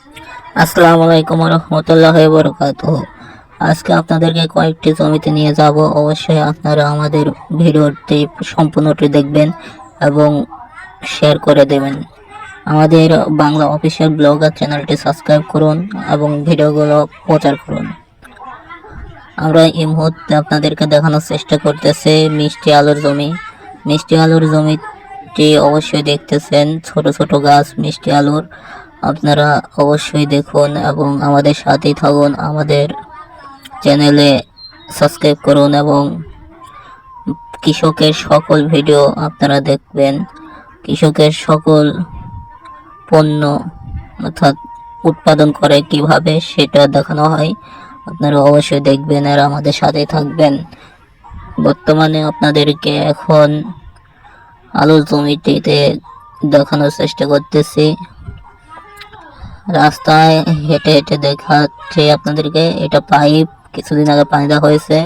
আসসালামু আলাইকুম রহমতুল্লাহি ওয়া বারাকাতুহু। আজকে আপনাদেরকে কয়েকটি জমিতে নিয়ে যাব। অবশ্যই আপনারা আমাদের ভিডিওটি সম্পূর্ণটি দেখবেন এবং শেয়ার করে দেবেন। আমাদের বাংলা অফিসিয়াল ব্লগার চ্যানেলটি সাবস্ক্রাইব করুন এবং ভিডিওগুলো প্রচার করুন। আমরা এই মুহূর্তে আপনাদেরকে দেখানোর চেষ্টা করতেছি মিষ্টি আলুর জমি। মিষ্টি আলুর জমিটি অবশ্যই দেখতেছেন, ছোট ছোট গাছ মিষ্টি আলুর। আপনারা অবশ্যই দেখুন এবং আমাদের সাথেই থাকুন। আমাদের চ্যানেলে সাবস্ক্রাইব করুন এবং কৃষকের সকল ভিডিও আপনারা দেখবেন। কৃষকের সকল পণ্য অর্থাৎ উৎপাদন করে কিভাবে সেটা দেখানো হয়। আপনারা অবশ্যই দেখবেন আর আমাদের সাথেই থাকবেন। বর্তমানে আপনাদেরকে এখন আলুর জমিটিতে দেখানোর চেষ্টা করতেছি। রাস্তায় হেঁটে হেঁটে দেখাচ্ছে আপনাদেরকে। এটা পাইপ, কিছুদিন আগে পানি দেওয়া হয়েছে।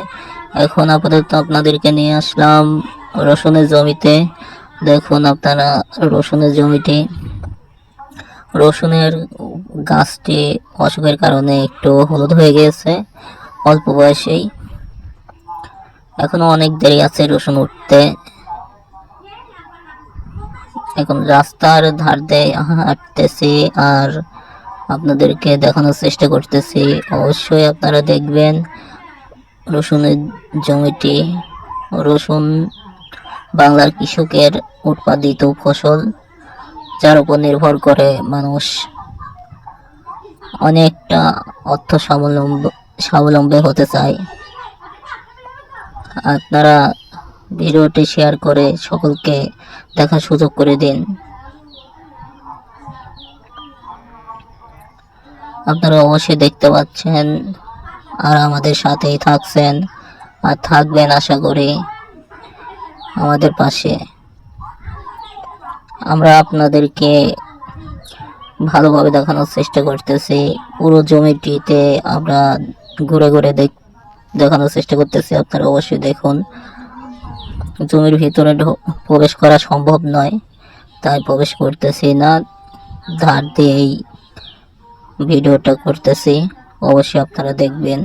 এখন আপাতত আপনাদেরকে নিয়ে আসলাম রসুনের জমিতে। দেখুন আপনারা রসুনের জমিটি। রসুনের গাছটি অসুখের কারণে একটু হলুদ হয়ে গিয়েছে অল্প বয়সেই। এখনো অনেক দেরি আছে রসুন উঠতে। এখন রাস্তার ধার দিয়ে হাঁটতেছি আর আপনাদেরকে দেখানোর চেষ্টা করতেছি। অবশ্যই আপনারা দেখবেন রসুনের জমিটি। রসুন বাংলার কৃষকের উৎপাদিত ফসল, যার উপর নির্ভর করে মানুষ অনেকটা অর্থ স্বাবলম্বী হতে চায়। আপনারা ভিডিওটি শেয়ার করে সকলকে দেখার সুযোগ করে দিন। আপনারা অবশ্যই দেখতে পাচ্ছেন আর আমাদের সাথেই থাকছেন আর থাকবেন আশা করি আমাদের পাশে। আমরা আপনাদেরকে ভালোভাবে দেখানোর চেষ্টা করতেছি। পুরো জমিটিতে আমরা ঘুরে ঘুরে দেখানোর চেষ্টা করতেছি। আপনারা অবশ্যই দেখুন। জমির ভিতরে প্রবেশ করা সম্ভব নয়, তাই প্রবেশ করতেছি না, ধার দিয়েই ভিডিওটা করতেছি। অবশ্যই আপনারা দেখবেন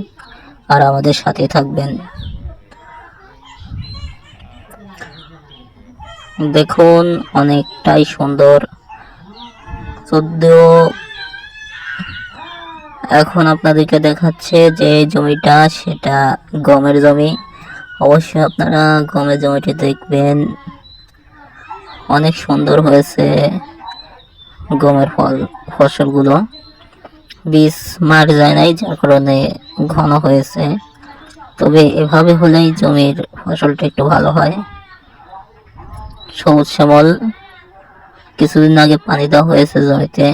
আর আমাদের সাথে থাকবেন। দেখুন অনেকটাই সুন্দর। যদিও এখন আপনাদেরকে দেখাচ্ছে যে জমিটা, সেটা গমের জমি। অবশ্যই আপনারা গমের জমিটি দেখবেন। অনেক সুন্দর হয়েছে গমের ফসলগুলো। বীজ মার যায় নাই, যার কারণে ঘন হয়েছে। তবে এভাবে হলেই জমির ফসলটা একটু ভালো হয়। সবুজ শ্যামল। কিছুদিন আগে পানি দেওয়া হয়েছে জমিতে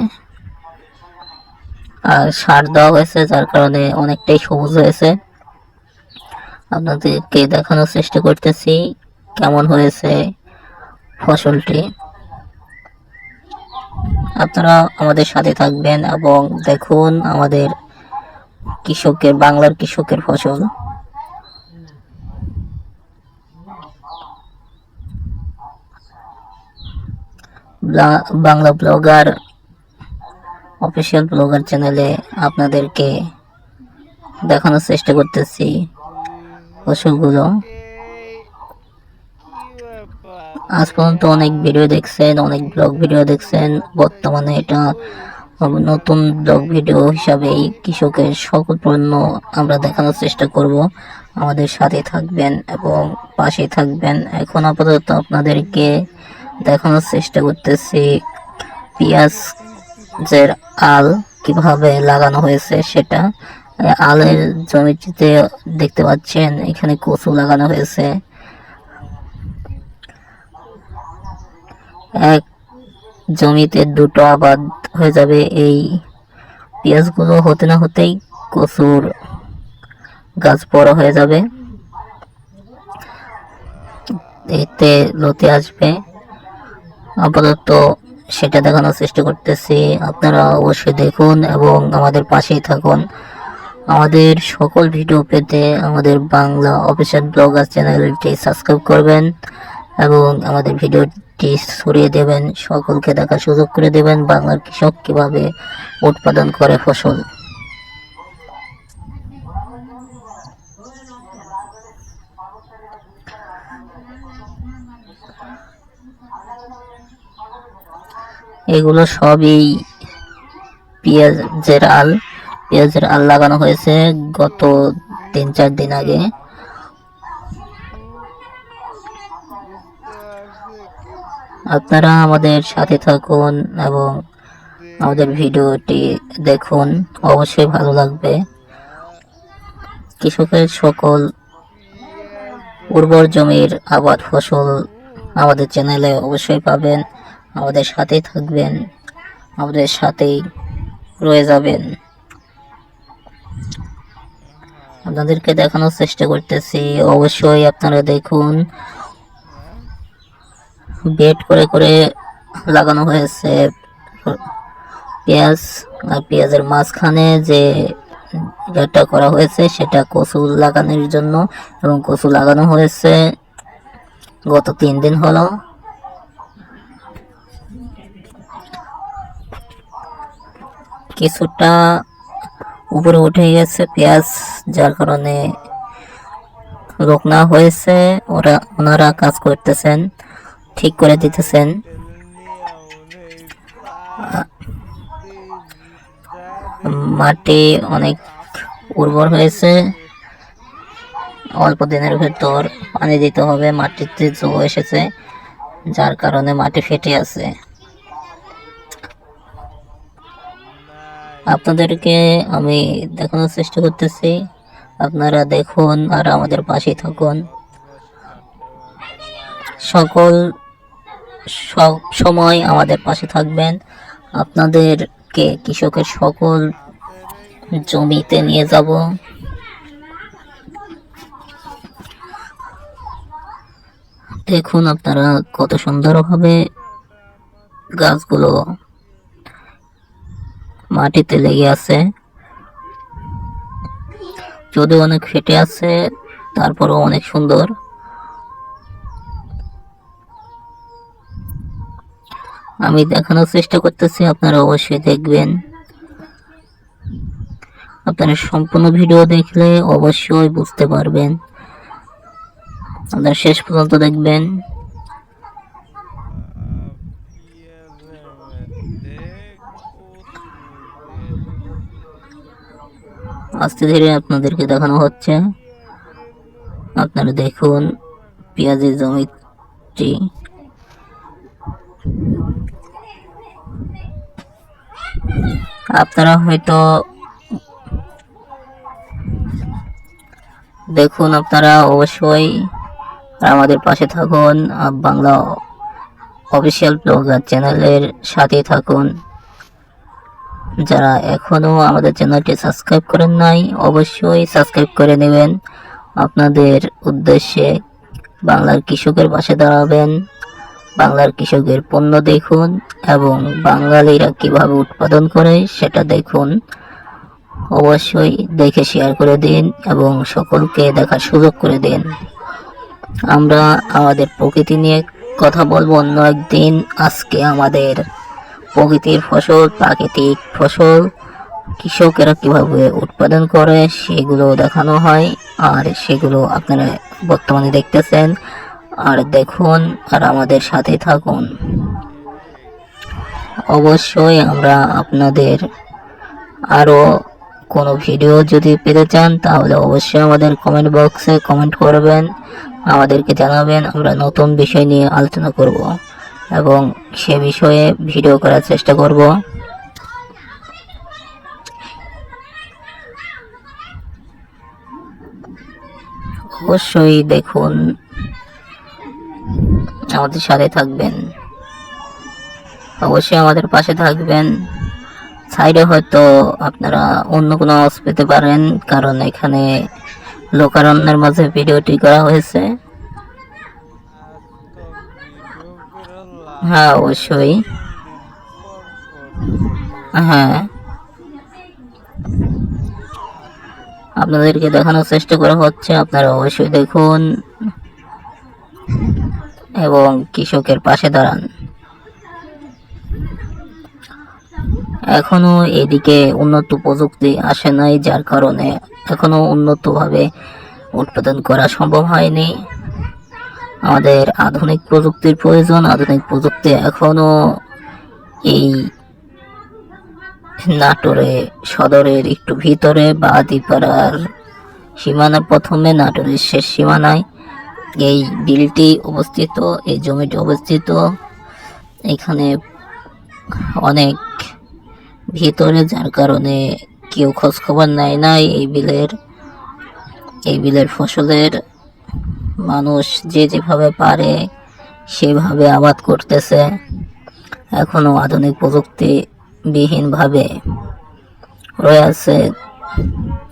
আর সার দেওয়া হয়েছে, যার কারণে অনেকটাই সবুজ হয়েছে। আপনাদেরকে দেখানোর চেষ্টা করতেছি কেমন হয়েছে ফসলটি। আপনারা আমাদের সাথে থাকবেন এবং দেখুন আমাদের বাংলার কৃষকের ফসল। বাংলা ব্লগার অফিসিয়াল ব্লগার চ্যানেলে আপনাদেরকে দেখানোর চেষ্টা করতেছি ফসলগুলো। আজ পর্যন্ত অনেক ভিডিও দেখছেন, অনেক ব্লগ ভিডিও দেখছেন। বর্তমানে এটা নতুন ব্লগ ভিডিও হিসাবেই কৃষকের সকল পণ্য আমরা দেখানোর চেষ্টা করব। আমাদের সাথে থাকবেন এবং পাশে থাকবেন। এখন আপাতত আপনাদেরকে দেখানোর চেষ্টা করতেছি পেঁয়াজের আল কিভাবে লাগানো হয়েছে সেটা। আলের জমিটিতে দেখতে পাচ্ছেন এখানে কচু লাগানো হয়েছে। এক জমিতে দুটো আবাদ হয়ে যাবে। এই পেঁয়াজগুলো হতে না হতেই কচুর গাছ বড় হয়ে যাবে, এতে লতে আসবে। আপাতত সেটা দেখানোর চেষ্টা করতেছি। আপনারা অবশ্যই দেখুন এবং আমাদের পাশেই থাকুন। আমাদের সকল ভিডিও পেতে আমাদের বাংলা অফিসিয়াল ব্লগার চ্যানেলটি সাবস্ক্রাইব করবেন এবং আমাদের ভিডিও কমেন্টটি ছড়িয়ে দেবেন, সকলকে দেখার সুযোগ করে দেবেন বাংলার কৃষক কিভাবে উৎপাদন করে ফসল। এগুলো সবই পেঁয়াজের আল লাগানো হয়েছে গত 3-4 দিন আগে। আপনারা আমাদের সাথে থাকুন এবং আমাদের ভিডিওটি দেখুন, অবশ্যই ভালো লাগবে। কৃষকের সকল উর্বর জমির আবাদ ফসল আমাদের চ্যানেলে অবশ্যই পাবেন। আমাদের সাথেই থাকবেন, আমাদের সাথেই রয়ে যাবেন। আপনাদেরকে দেখানোর চেষ্টা করতেছি, অবশ্যই আপনারা দেখুন। বেড করে করে লাগানো হয়েছে পেঁয়াজ, আর পেঁয়াজের মাঝখানে যে যেটা করা হয়েছে সেটা কচু লাগানোর জন্য, এবং কচু লাগানো হয়েছে গত 3 দিন হলো। কিছুটা উপরে উঠে গেছে পেঁয়াজ, যার কারণে রোকনা হয়েছে। ওনারা কাজ করতেছেন, ঠিক করে দিতেছেন। মাটি অনেক উর্বর হয়েছে, অল্প দিনের ভেতর পানি দিতে হবে। মাটিতে জো এসেছে, যার কারণে মাটি ফেটে আছে। আপনাদেরকে আমি দেখানোর চেষ্টা করতেছি, আপনারা দেখুন আর আমাদের পাশে থাকুন। সব সময় আমাদের পাশে থাকবেন। আপনাদেরকে কৃষকের সকল জমিতে নিয়ে যাব। দেখুন আপনারা কত সুন্দরভাবে গাছগুলো মাটিতে লেগে আছে, যদিও অনেক ফেটে আছে, তারপরও অনেক সুন্দর। আমি দেখানোর চেষ্টা করতেছি, আপনারা অবশ্যই দেখবেন। আপনারা সম্পূর্ণ ভিডিও দেখলে অবশ্যই বুঝতে পারবেন, আপনারা শেষ পর্যন্ত দেখবেন। আস্তে ধীরে আপনাদেরকে দেখানো হচ্ছে, আপনারা দেখুন পেঁয়াজের জমিটি। আপনারা হয়তো দেখুন, আপনারা অবশ্যই আমাদের পাশে থাকুন, বাংলা অফিসিয়াল ব্লগার চ্যানেলের সাথে থাকুন। যারা এখনো আমাদের চ্যানেলটি সাবস্ক্রাইব করেন নাই, অবশ্যই সাবস্ক্রাইব করে নেবেন। আপনাদের উদ্দেশ্যে বাংলার কৃষকের পাশে দাঁড়াবেন, বাংলার কৃষকের পণ্য দেখুন এবং বাঙালিরা কিভাবে উৎপাদন করে সেটা দেখুন। অবশ্যই দেখে শেয়ার করে দিন এবং সকলকে দেখার সুযোগ করে দিন। আমরা আমাদের প্রকৃতি নিয়ে কথা বলবো অন্য একদিন। আজকে আমাদের প্রকৃতির ফসল, প্রাকৃতিক ফসল কৃষকেরা কিভাবে উৎপাদন করে সেগুলো দেখানো হয়, আর সেগুলো আপনারা বর্তমানে দেখতেছেন। আর দেখুন আর আমাদের সাথে থাকুন। অবশ্যই আমরা আপনাদের আরো কোনো ভিডিও যদি পেতে চান তাহলে অবশ্যই আমাদের কমেন্ট বক্সে কমেন্ট করবেন, আমাদেরকে জানাবেন। আমরা নতুন বিষয় নিয়ে আলোচনা করব এবং সে বিষয়ে ভিডিও করার চেষ্টা করব। অবশ্যই দেখুন, আমাদের সাথে থাকবেন, অবশ্যই আমাদের পাশে থাকবেন। সাইডে হয়তো আপনারা অন্য কোনো আওয়াজ পেতে পারেন, কারণ এখানে লোকারণ্যের মাঝে ভিডিওটি করা হয়েছে। হ্যাঁ অবশ্যই, হ্যাঁ আপনাদেরকে দেখানোর চেষ্টা করা হচ্ছে, আপনারা অবশ্যই দেখুন এবং কৃষকের পাশে দাঁড়ান। এখনো এদিকে উন্নত প্রযুক্তি আসে নাই, যার কারণে এখনো উন্নতভাবে উৎপাদন করা সম্ভব হয়নি। আমাদের আধুনিক প্রযুক্তির প্রয়োজন। আধুনিক প্রযুক্তি এখনো এই নাটোরে সদরের একটু ভিতরে বা আদিপাড়ার সীমানার প্রথমে নাটোরের শেষ সীমানায় এই বিলটি অবস্থিত, এই জমিটি অবস্থিত। এখানে অনেক ভিতরে, যার কারণে কেউ খোঁজ খবর নেয় নাই এই বিলের ফসলের। মানুষ যে যেভাবে পারে সেভাবে আবাদ করতেছে। এখনো আধুনিক প্রযুক্তি বিহীনভাবে রয়েছে,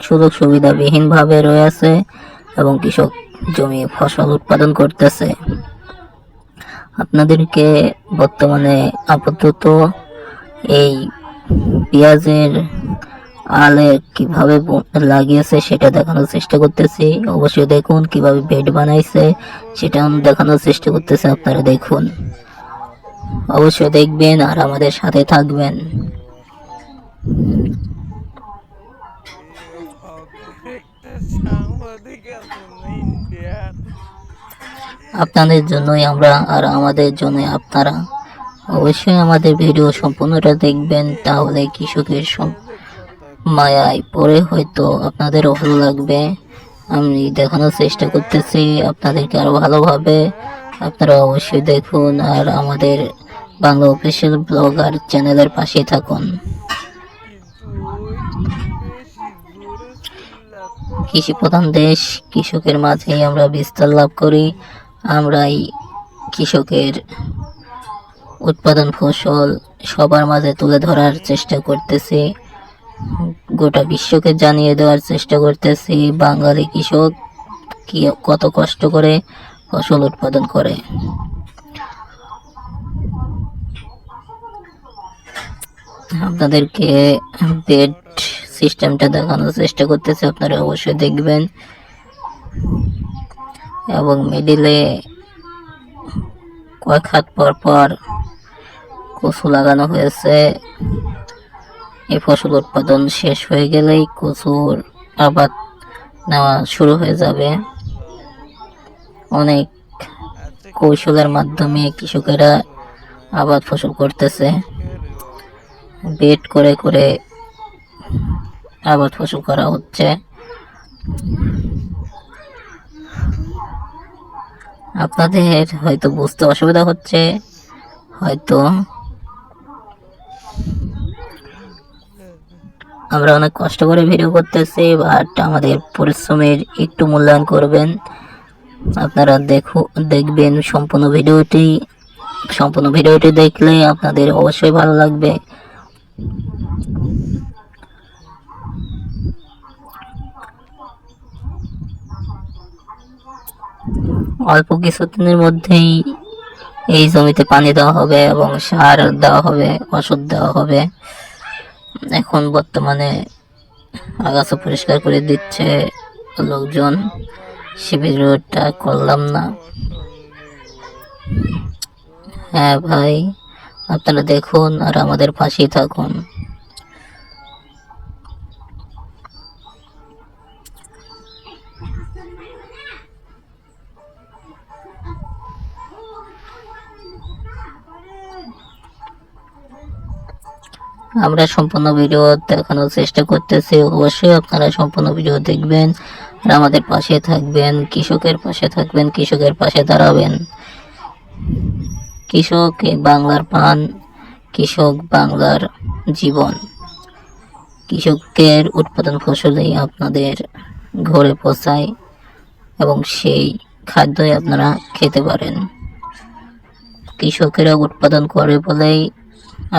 সুযোগ সুবিধা বিহীনভাবে রয়েছে এবং কৃষক জমি ফসল উৎপাদন করতেছে। আপনাদেরকে বর্তমানে আপাতত এই পেঁয়াজের আলে কিভাবে লাগিয়েছে সেটা দেখানোর চেষ্টা করতেছি। অবশ্যই দেখুন কিভাবে বেড বানাইছে সেটা দেখানোর চেষ্টা করতেছে। আপনারা দেখুন, অবশ্যই দেখবেন আর আমাদের সাথে থাকবেন। আপনাদের জন্যই আমরা আর আমাদের জন্য আপনারা। অবশ্যই আমাদের ভিডিও সম্পূর্ণটা দেখবেন, তাহলে কৃষকের মায়ায় পড়ে হয়তো আপনাদেরও ভালো লাগবে। আমি দেখানোর চেষ্টা করতেছি আপনাদেরকে আরো ভালোভাবে। আপনারা অবশ্যই দেখুন আর আমাদের বাংলা অফিসিয়াল ব্লগার চ্যানেলের পাশে থাকুন। কৃষি প্রধান দেশ, কৃষকের মাঝেই আমরা বিস্তার লাভ করি। আমরাই কৃষকের উৎপাদন ফসল সবার মাঝে তুলে ধরার চেষ্টা করতেছি, গোটা বিশ্বকে জানিয়ে দেওয়ার চেষ্টা করতেছি বাঙালি কৃষক কি কত কষ্ট করে ফসল উৎপাদন করে। আপনাদেরকে বেড সিস্টেমটা দেখানোর চেষ্টা করতেছি, আপনারা অবশ্যই দেখবেন। এবং মিডিলে কয়েক হাত পর পর কচু লাগানো হয়েছে। এই ফসল উৎপাদন শেষ হয়ে গেলেই কচুর আবাদ নেওয়া শুরু হয়ে যাবে। অনেক কৌশলের মাধ্যমে কৃষকেরা আবাদ ফসল করতেছে, বেড করে করে আবাদ ফসল করা হচ্ছে। আপনাদের হয়তো বুঝতে অসুবিধা হচ্ছে, হয়তো আমরা অনেক কষ্ট করে ভিডিও করতেছি, বাট আমাদের পরিশ্রমের একটু মূল্যায়ন করবেন। আপনারা দেখবেন সম্পূর্ণ ভিডিওটি দেখলে আপনাদের অবশ্যই ভালো লাগবে। অল্প কিছুদিনের মধ্যেই এই জমিতে পানি দেওয়া হবে এবং সার দেওয়া হবে, ওষুধ দেওয়া হবে। এখন বর্তমানে আগাছা পরিষ্কার করে দিচ্ছে লোকজন, সে ভিডিওটা করলাম না। হ্যাঁ ভাই, আপনারা দেখুন আর আমাদের পাশেই থাকুন। আমরা সম্পূর্ণ ভিডিও দেখানোর চেষ্টা করতেছি, অবশ্যই আপনারা সম্পূর্ণ ভিডিও দেখবেন আর আমাদের পাশে থাকবেন, কৃষকের পাশে থাকবেন, কৃষকের পাশে দাঁড়াবেন। কৃষক বাংলার প্রাণ, কৃষক বাংলার জীবন। কৃষকের উৎপাদন ফসলেই আপনাদের ঘরে পৌঁছায় এবং সেই খাদ্যই আপনারা খেতে পারেন। কৃষকেরা উৎপাদন করে বলেই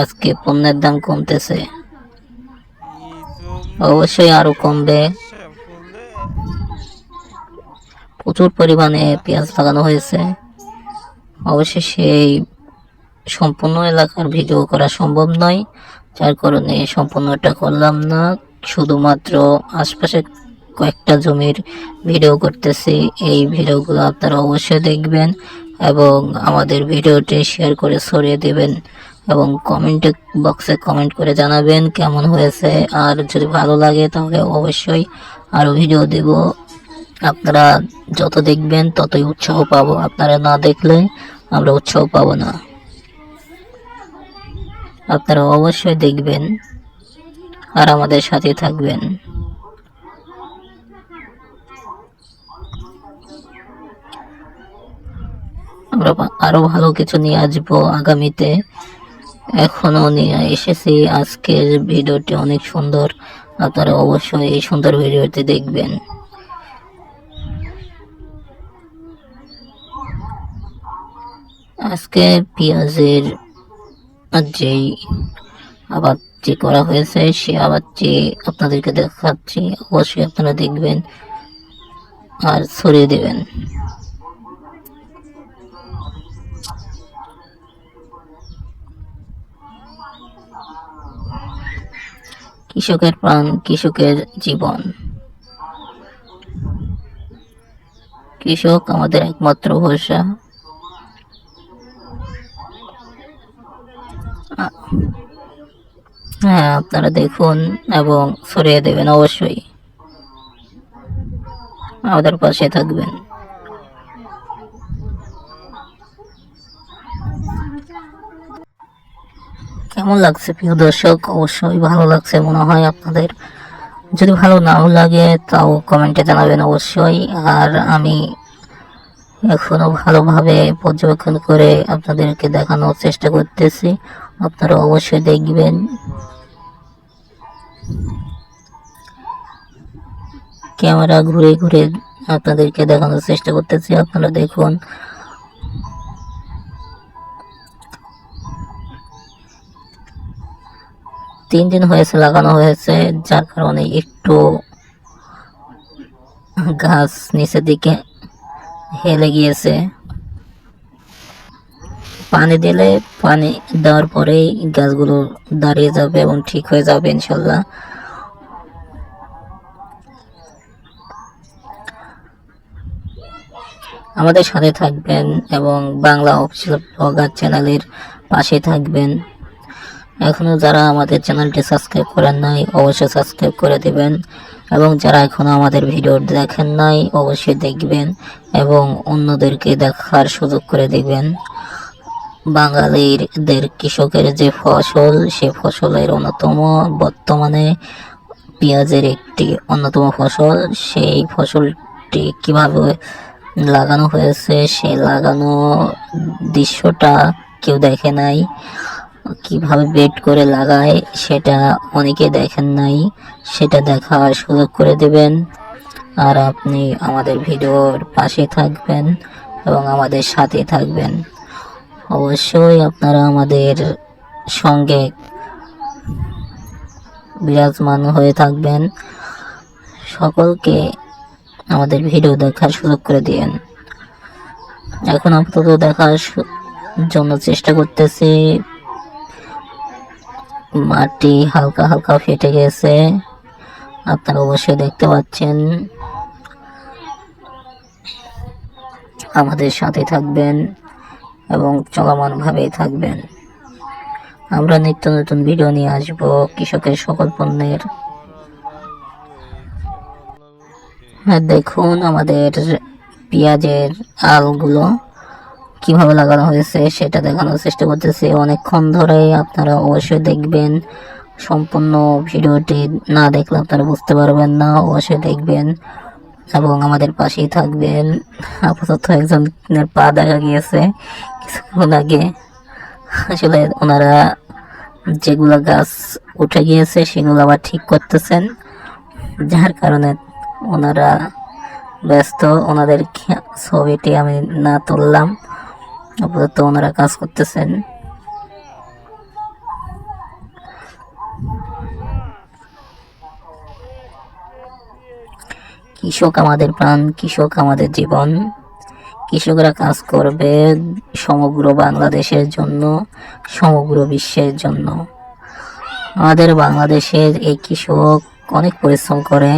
আজকে পণ্যের দাম কমতেছে, অবশ্যই আরো কমবে। প্রচুর পরিমাণে পেঁয়াজ লাগানো হয়েছে। অবশ্যই সেই সম্পূর্ণ এলাকার ভিডিও করা সম্ভব নয়, যার কারণে সম্পূর্ণটা করলাম না। শুধুমাত্র আশপাশে কয়েকটা জমির ভিডিও করতেছি। এই ভিডিওগুলো আপনারা অবশ্যই দেখবেন এবং আমাদের ভিডিওটি শেয়ার করে ছড়িয়ে দেবেন এবং কমেন্ট বক্সে কমেন্ট করে জানাবেন কেমন হয়েছে। আর যদি ভালো লাগে তাহলে অবশ্যই আরও ভিডিও দেব। আপনারা যত দেখবেন ততই উৎসাহ পাবো, আপনারা না দেখলে আমরা উৎসাহ পাবো না। আপনারা অবশ্যই দেখবেন আর আমাদের সাথে থাকবেন। আমরা আরো ভালো কিছু নিয়ে আসবো আগামীতে, এখনো নিয়ে এসেছি। আজকের ভিডিওটি অনেক সুন্দর, আপনারা অবশ্যই এই সুন্দর ভিডিওটি দেখবেন। আজকে পেঁয়াজের যেই আবাদটি করা হয়েছে সে আবাদটি আপনাদেরকে দেখাচ্ছি, অবশ্যই আপনারা দেখবেন আর ছড়িয়ে দেবেন। কৃষকের প্রাণ, কৃষকের জীবন। কৃষক আমাদের একমাত্র ভরসা। হ্যাঁ, আপনারা দেখুন এবং ছড়িয়ে দেবেন, অবশ্যই আমাদের পাশে থাকবেন। কেমন লাগছে প্রিয় দর্শক? অবশ্যই ভালো লাগছে মনে হয় আপনাদের। যদি ভালো নাও লাগে তাও কমেন্টে জানাবেন অবশ্যই। আর আমি এখনো ভালোভাবে পর্যবেক্ষণ করে আপনাদেরকে দেখানোর চেষ্টা করতেছি, আপনারা অবশ্যই দেখবেন। ক্যামেরা ঘুরে ঘুরে আপনাদেরকে দেখানোর চেষ্টা করতেছি, আপনারা দেখুন। তিন দিন হয়েছে লাগানো হয়েছে, যার কারণে একটু গাছ নিচের দিকে হেলে গিয়েছে। পানি দিলে, পানি দেওয়ার পরেই গাছগুলো দাঁড়িয়ে যাবে এবং ঠিক হয়ে যাবে ইনশাল্লাহ। আমাদের সাথে থাকবেন এবং বাংলা অফিসিয়াল ব্লগার চ্যানেলের পাশে থাকবেন। এখনো যারা আমাদের চ্যানেলটি সাবস্ক্রাইব করেন নাই অবশ্যই সাবস্ক্রাইব করে দেবেন, এবং যারা এখনো আমাদের ভিডিও দেখেন নাই অবশ্যই দেখবেন এবং অন্যদেরকে দেখার সুযোগ করে দিবেন। বাঙালিদের কৃষকের যে ফসল, সে ফসলের অন্যতম বর্তমানে পেঁয়াজের একটি অন্যতম ফসল। সেই ফসলটি কিভাবে লাগানো হয়েছে, সে লাগানো দৃশ্যটা কেউ দেখে নাই। কিভাবে বেড করে লাগায় সেটা অনেকে দেখেন নাই, সেটা দেখার সুযোগ করে দেবেন। আর আপনি আমাদের ভিডিওর পাশে থাকবেন এবং আমাদের সাথে থাকবেন। অবশ্যই আপনারা আমাদের সঙ্গে বিরাজমান হয়ে থাকবেন। সকলকে আমাদের ভিডিও দেখার সুযোগ করে দিয়েন। এখন আপাতত দেখার জন্য চেষ্টা করতেছি। মাটি হালকা হালকা ফেটে গেছে, আপনারা অবশ্যই দেখতে পাচ্ছেন। আমাদের সাথে থাকবেন এবং চলমান ভাবেই থাকবেন। আমরা নিত্য নতুন ভিডিও নিয়ে আসবো কৃষকের সকল পণ্যের। হ্যাঁ, দেখুন আমাদের পেঁয়াজের আলগুলো কিভাবে লাগানো হয়েছে সেটা দেখানোর চেষ্টা করতেছি অনেকক্ষণ ধরে। আপনারা অবশ্যই দেখবেন, সম্পূর্ণ ভিডিওটি না দেখলে আপনারা বুঝতে পারবেন না, অবশ্যই দেখবেন এবং আমাদের পাশেই থাকবেন। আপাতত একজনের পা দেখা গিয়েছে কিছুক্ষণ আগে। আসলে ওনারা যেগুলো গাছ উঠে গিয়েছে সেগুলো আবার ঠিক করতেছেন, যার কারণে ওনারা ব্যস্ত। ওনাদের ছবিটি আমি না তুললাম, আপাতত ওনারা কাজ করতেছেন। কৃষক আমাদের প্রাণ, কৃষক আমাদের জীবন। কৃষকরা কাজ করবে সমগ্র বাংলাদেশের জন্য, সমগ্র বিশ্বের জন্য। আমাদের বাংলাদেশের এই কৃষক অনেক পরিশ্রম করে,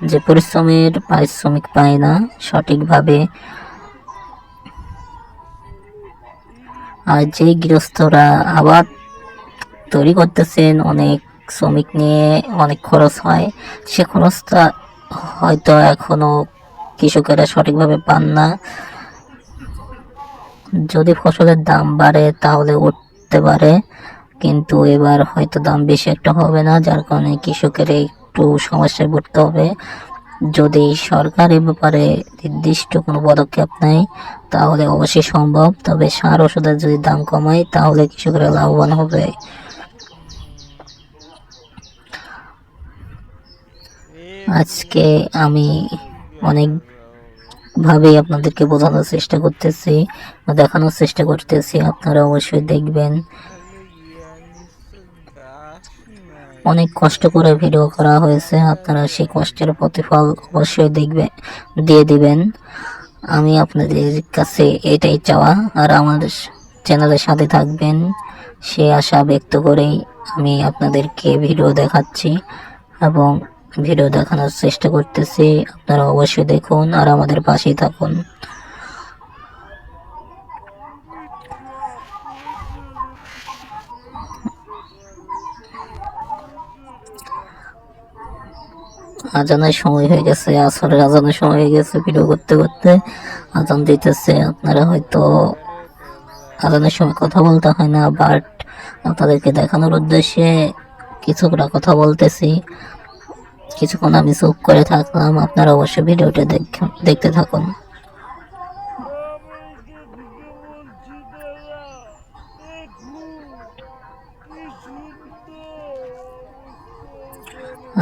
যে পরিশ্রমের পারিশ্রমিক পায় না সঠিকভাবে। আর যে গৃহস্থরা আবার তৈরি করতেছেন, অনেক শ্রমিক নিয়ে অনেক খরচ হয়, সে খরচটা হয়তো এখনো কৃষকেরা সঠিকভাবে পান না। যদি ফসলের দাম বাড়ে তাহলে উঠতে পারে, কিন্তু এবার হয়তো দাম বেশি একটা হবে না, যার কারণে কৃষকের একটু সমস্যায় পড়তে হবে। যদি সরকার এ ব্যাপারে নির্দিষ্ট কোনো পদক্ষেপ নেয় তাহলে অবশ্যই সম্ভব, তবে সার ওষুধের যদি দাম কমায় তাহলে কৃষকরা লাভবান হবে। আজকে আমি অনেকভাবেই আপনাদেরকে বোঝানোর চেষ্টা করতেছি, দেখানোর চেষ্টা করতেছি, আপনারা অবশ্যই দেখবেন। অনেক কষ্ট করে ভিডিও করা হয়েছে, আপনারা সেই কষ্টের প্রতিফল অবশ্যই দিয়ে দিবেন। আমি আপনাদের কাছে এটাই চাওয়া, আর আমাদের চ্যানেলের সাথে থাকবেন সে আশা ব্যক্ত করেই আমি আপনাদেরকে ভিডিও দেখাচ্ছি এবং ভিডিও দেখানোর চেষ্টা করতেছি। আপনারা অবশ্যই দেখুন আর আমাদের পাশেই থাকুন। আজানের সময় হয়ে গেছে, আসরের আজানের সময় হয়ে গেছে। ভিডিও করতে করতে আজান দিতেছে, আপনারা হয়তো আজানের সময় কথা বলতে হয় না, বাট আপনাদেরকে দেখানোর উদ্দেশ্যে কিছুটা কথা বলতেছি। কিছুক্ষণ আমি চুপ করে থাকলাম, আপনারা অবশ্যই ভিডিওটা দেখতে থাকুন।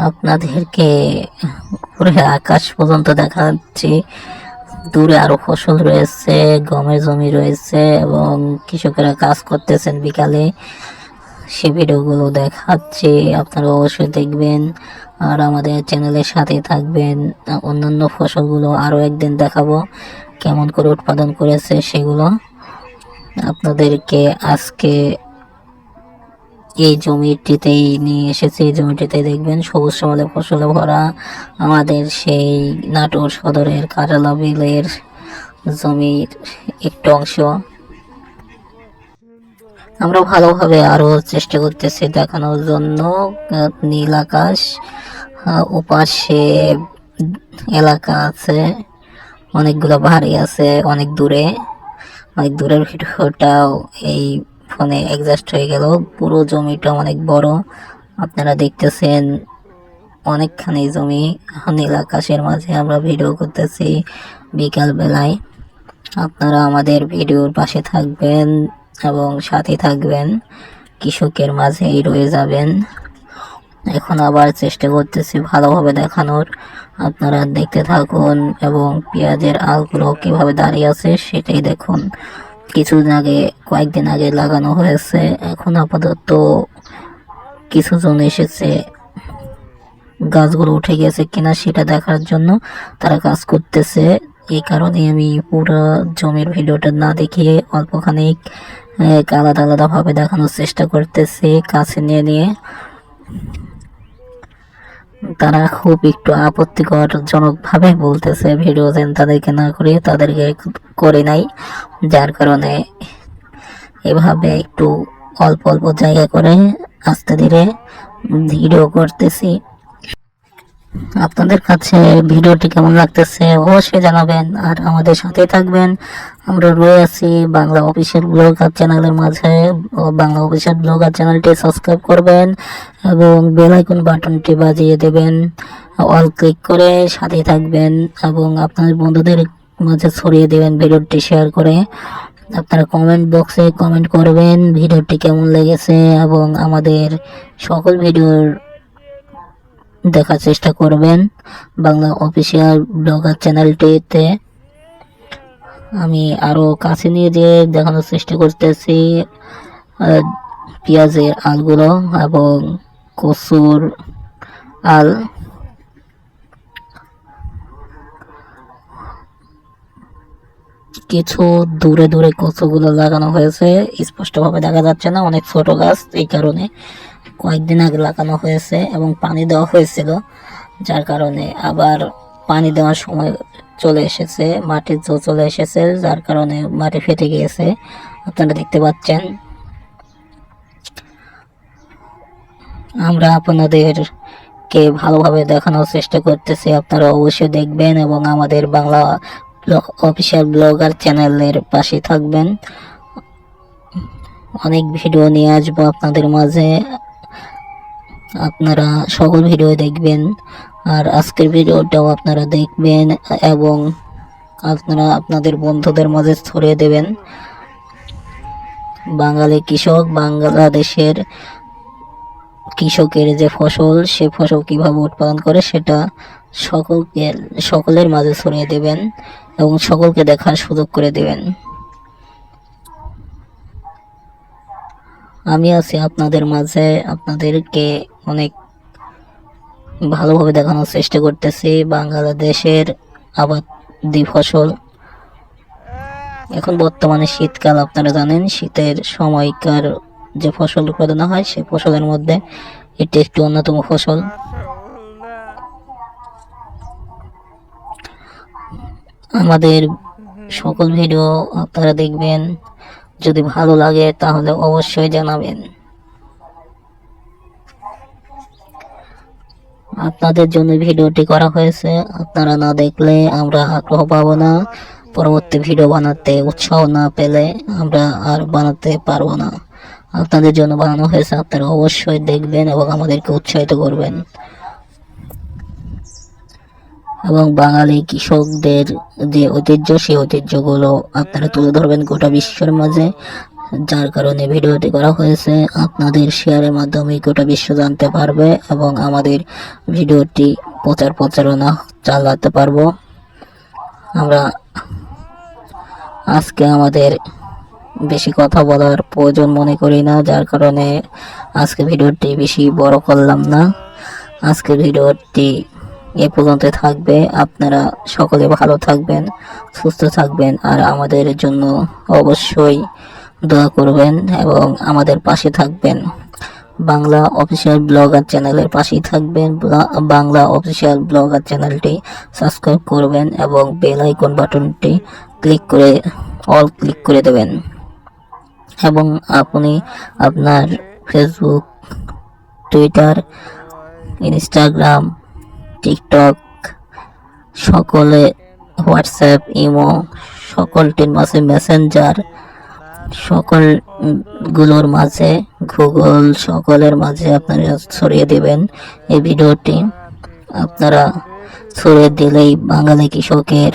আপনাদেরকে পুরো আকাশ পর্যন্ত দেখাচ্ছি, দূরে আরো ফসল রয়েছে, গমের জমি রয়েছে এবং কৃষকেরা কাজ করতেছেন বিকালে, সে ভিডিওগুলো দেখাচ্ছি, আপনারা অবশ্যই দেখবেন আর আমাদের চ্যানেলের সাথে থাকবেন। অন্যান্য ফসলগুলো আরো একদিন দেখাবো কেমন করে উৎপাদন করেছে সেগুলো। আপনাদেরকে আজকে এই জমিটিতেই নিয়ে এসেছি, এই জমিটিতে দেখবেন সবুজ শ্যামলে ফসলে ভরা আমাদের সেই নাটোর সদরের কাঁঠালা বিলের জমির একটু অংশ। আমরা ভালোভাবে আরো চেষ্টা করতেছি দেখানোর জন্য। নীল আকাশ, ওপাশে এলাকা আছে, অনেকগুলো বাড়ি আছে অনেক দূরের ভিডিওটাও এই ফোনে অ্যাডজাস্ট হয়ে গেল। পুরো জমিটা অনেক বড়, আপনারা দেখতেছেন অনেকখানি জমি। নীল আকাশের মাঝে আমরা ভিডিও করতেছি বিকাল বেলায়। আপনারা আমাদের ভিডিওর পাশে থাকবেন এবং সাথে থাকবেন, কৃষকের মাঝেই রয়ে যাবেন। এখন আবার চেষ্টা করতেছি ভালোভাবে দেখানোর, আপনারা দেখতে থাকুন এবং পেঁয়াজের আলগুলো কিভাবে দাঁড়িয়ে আছে সেটাই দেখুন। কয়েকদিন আগে লাগানো হয়েছে, এখন আপাতত কিছুজন এসেছে, গাছগুলো উঠে গেছে কিনা সেটা দেখার জন্য তারা কাজ করতেছে। এই কারণে আমি পুরো জমির ভিডিওটা না দেখিয়ে অল্পখানি আলাদা ভাবে দেখানোর চেষ্টা করতেছি কাছে নিয়ে। তারা খুব একটু আপত্তিকর জনক ভাবে বলতেছে ভিডিও যেন তাদেরকে না করে তাদেরকে করে নাই, যার কারণে এভাবে একটু অল্প জায়গা করে আস্তে ধীরে ভিডিও করতেছি। আপনাদের কাছে ভিডিওটি কেমন লাগতেছে অবশ্যই জানাবেন আর আমাদের সাথেই থাকবেন। আমরা রয়ে আছি বাংলা অফিসিয়াল ব্লগার চ্যানেলের মাঝে। বাংলা অফিসিয়াল ব্লগার চ্যানেলটি সাবস্ক্রাইব করবেন এবং বেল আইকন বাটনটি বাজিয়ে দেবেন, অল ক্লিক করে সাথেই থাকবেন এবং আপনাদের বন্ধুদের মাঝে ছড়িয়ে দেবেন ভিডিওটি শেয়ার করে। আপনারা কমেন্ট বক্সে কমেন্ট করবেন ভিডিওটি কেমন লেগেছে এবং আমাদের সকল ভিডিওর দেখার চেষ্টা করবেন বাংলা অফিসিয়াল ব্লগার চ্যানেলটিতে। আমি আরো কাছে নিয়ে যেয়ে দেখানোর চেষ্টা করতেছি পেঁয়াজের আলগুলো এবং কচুর আল। কিছু দূরে কচুগুলো লাগানো হয়েছে, স্পষ্টভাবে দেখা যাচ্ছে না, অনেক ছোট গাছ, এই কারণে কয়েকদিন আগে লাগানো হয়েছে এবং পানি দেওয়া হয়েছিল, যার কারণে আবার পানি দেওয়ার সময় চলে এসেছে, মাটির জো চলে এসেছে, যার কারণে মাটি ফেটে গিয়েছে আপনারা দেখতে পাচ্ছেন। আমরা আপনাদেরকে ভালোভাবে দেখানোর চেষ্টা করতেছি, আপনারা অবশ্যই দেখবেন এবং আমাদের বাংলা অফিসিয়াল ব্লগার চ্যানেলের পাশে থাকবেন। অনেক ভিডিও নিয়ে আসবো আপনাদের মাঝে, আপনারা সকল ভিডিও দেখবেন। আর আজকের ভিডিওটাও আপনারা দেখবেন এবং আপনারা আপনাদের বন্ধুদের মাঝে ছড়িয়ে দেবেন। বাঙালি কৃষক, বাংলাদেশের কৃষকের যে ফসল, সে ফসল কিভাবে উৎপাদন করে সেটা সকলের মাঝে ছড়িয়ে দেবেন এবং সকলকে দেখার সুযোগ করে দেবেন। আমি আছি আপনাদের মাঝে, আপনাদেরকে অনেক ভালোভাবে দেখানোর চেষ্টা করতেছি বাংলাদেশের আবাদি ফসল। এখন বর্তমানে শীতকাল, আপনারা জানেন শীতের সময়কার যে ফসল উৎপাদন হয় সেই ফসলের মধ্যে এটি একটি অন্যতম ফসল। আমাদের সকল ভিডিও আপনারা দেখবেন, যদি ভালো লাগে তাহলে অবশ্যই জানাবেন। আপনাদের জন্য ভিডিওটি করা হয়েছে, আপনারা না দেখলে আমরা আগ্রহ পাবো না, পরবর্তী ভিডিও বানাতে উৎসাহ না পেলে আমরা আর বানাতে পারবো না। আপনাদের জন্য বানানো হয়েছে, আপনারা অবশ্যই দেখবেন এবং আমাদেরকে উৎসাহিত করবেন এবং বাঙালি কৃষকদের যে ঐতিহ্য, সেই ঐতিহ্যগুলো আপনারা তুলে ধরবেন গোটা বিশ্বের মাঝে। যার কারণে ভিডিওটি করা হয়েছে, আপনাদের শেয়ারের মাধ্যমে গোটা বিশ্ব জানতে পারবে এবং আমাদের ভিডিওটি প্রচারণা চালাতে পারবো আমরা। আজকে আমাদের বেশি কথা বলার প্রয়োজন মনে করি না, যার কারণে আজকে ভিডিওটি বেশি বড় করলাম না। আজকে ভিডিওটি এ পর্যন্ত থাকবে। আপনারা সকলে ভালো থাকবেন, সুস্থ থাকবেন আর আমাদের জন্য অবশ্যই দোয়া করবেন এবং আমাদের পাশে থাকবেন। বাংলা অফিসিয়াল ব্লগার চ্যানেলের পাশেই থাকবেন। বাংলা অফিসিয়াল ব্লগার চ্যানেলটি সাবস্ক্রাইব করবেন এবং বেল আইকন বাটনটি ক্লিক করে দেবেন এবং আপনি আপনার ফেসবুক, টুইটার, ইনস্টাগ্রাম, টিকটক, সকলে হোয়াটসঅ্যাপ, ইমো, সকলটির মাঝে মেসেঞ্জার, সকলগুলোর মাঝে গুগল, সকলের মাঝে আপনারা ছড়িয়ে দেবেন এই ভিডিওটি। আপনারা ছড়িয়ে দিলেই বাঙালি কৃষকের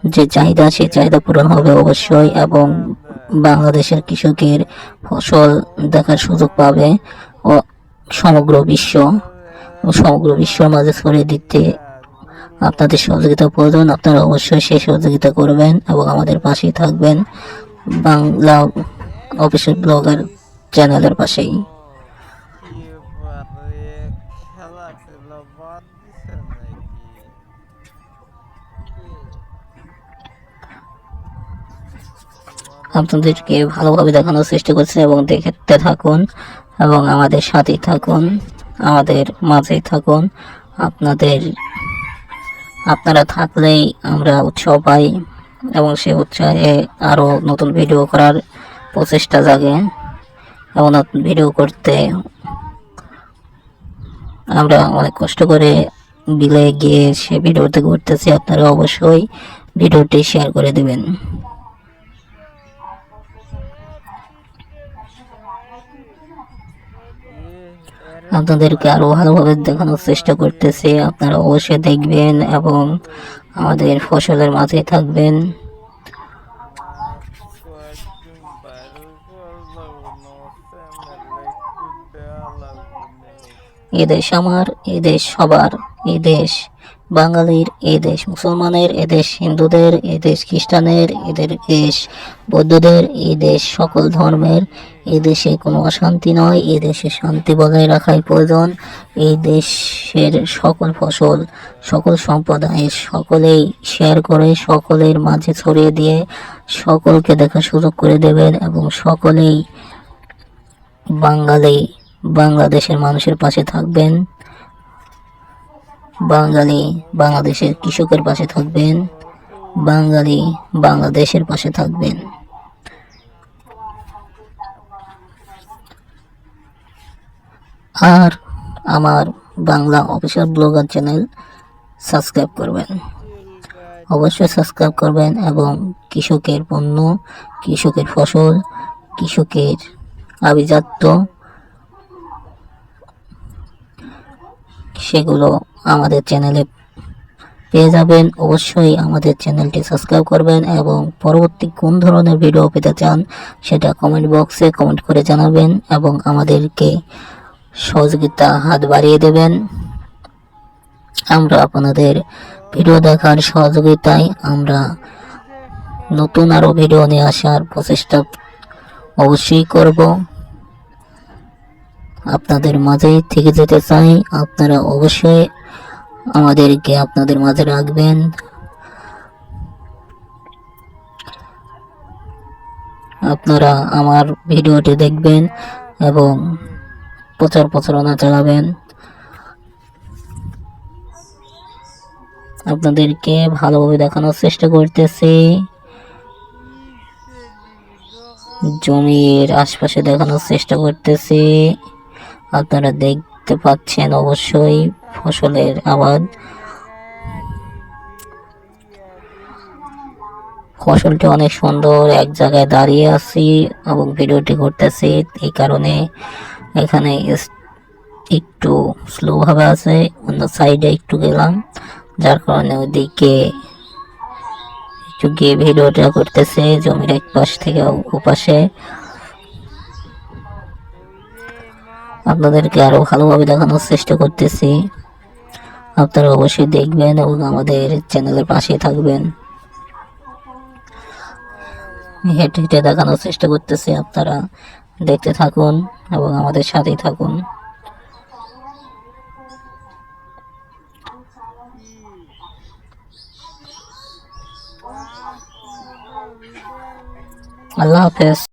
যে চাহিদা, সেই চাহিদা পূরণ হবে অবশ্যই এবং বাংলাদেশের কৃষকের ফসল দেখার সুযোগ পাবে ও সমগ্র বিশ্বের মাঝে ছড়িয়ে দিতে আপনাদের সহযোগিতা প্রয়োজন। আপনারা অবশ্যই সেই সহযোগিতা করবেন এবং আমাদের পাশেই থাকবেন বাংলা অফিসিয়াল ব্লগার চ্যানেলের পাশেই। আপনাদেরকে ভালোভাবে দেখানোর চেষ্টা করছি এবং দেখতে থাকুন এবং আমাদের সাথেই থাকুন, আমাদের মাঝেই থাকুন। আপনারা থাকলেই আমরা উৎসাহ পাই এবং সে উৎসাহে আরও নতুন ভিডিও করার প্রচেষ্টা জাগে এবং নতুন ভিডিও করতে আমরা অনেক কষ্ট করে বিলে গিয়ে সে ভিডিওতে করতেছি। আপনারা অবশ্যই ভিডিওটি শেয়ার করে দেবেন। আপনাদেরকে আরো ভালোভাবে দেখানোর চেষ্টা করতেছি, আপনারা অবশ্যই দেখবেন এবং আমাদের ফসলের মাঝে থাকবেন। এদেশ আমার, এদেশ সবার, এদেশ বাঙালির, এদেশ মুসলমানের, এদেশ হিন্দুদের, এদেশ খ্রিস্টানের, এদেশ বৌদ্ধদের, এদেশ সকল ধর্মের। এদেশে কোনো অশান্তি নয়, এদেশে শান্তি বজায় রাখাই প্রয়োজন। এই দেশের সকল ফসল, সকল সম্প্রদায়ের সকলেই শেয়ার করে সকলের মাঝে ছড়িয়ে দিয়ে সকলকে দেখার সুযোগ করে দেবেন এবং সকলেই বাংলাদেশের মানুষের পাশে থাকবেন, বাঙালি বাংলাদেশের কৃষকের পাশে থাকবেন বাঙালি বাংলাদেশের পাশে থাকবেন। আর আমার Bangla official blogger channel subscribe করবেন, অবশ্যই সাবস্ক্রাইব করবেন এবং কৃষকের পণ্য, কৃষকের ফসল, কৃষকের আভিজাত্য সেগুলো আমাদের চ্যানেলে পেয়ে যাবেন। অবশ্যই আমাদের চ্যানেলটি সাবস্ক্রাইব করবেন এবং পরবর্তী কোন ধরনের ভিডিও পেতে চান সেটা কমেন্ট বক্সে কমেন্ট করে জানাবেন এবং আমাদেরকে সহযোগিতা হাত বাড়িয়ে দেবেন। আমরা আপনাদের ভিডিও দেখার সহযোগিতায় আমরা নতুন আরও ভিডিও নিয়ে আসার প্রচেষ্টা অবশ্যই করব। আপনাদের মাঝেই থেকে যেতে চাই, আপনারা অবশ্যই আমাদেরকে আপনাদের মাঝে রাখবেন। আপনারা আমার ভিডিওটি দেখবেন এবং প্রচার প্রচারণা চালাবেন। আপনাদেরকে ভালোভাবে দেখানোর চেষ্টা করতেছি, জমির আশপাশে দেখানোর চেষ্টা করতেছি। আপনারা দেখতে পাচ্ছেন অবশ্যই ফসলের আবাদ, ফসলটি অনেক সুন্দর। এক জায়গায় দাঁড়িয়ে আছি এবং ভিডিওটি করতেছি, এই কারণে এখানে একটু স্লো ভাবে আছে, অন্য সাইডে একটু গেলাম, যার কারণে ওইদিকে একটু গিয়ে ভিডিওটা করতেছে জমির এক পাশ থেকে ওপাশে। আপনাদেরকে আরো ভালোভাবে দেখানোর চেষ্টা করতেছি, আপনারা অবশ্যই দেখবেন এবং আমাদের চ্যানেলের পাশে থাকবেন। হেঁটে হেঁটে দেখানোর চেষ্টা করতেছি, আপনারা দেখতে থাকুন এবং আমাদের সাথেই থাকুন। আল্লাহ হাফেজ।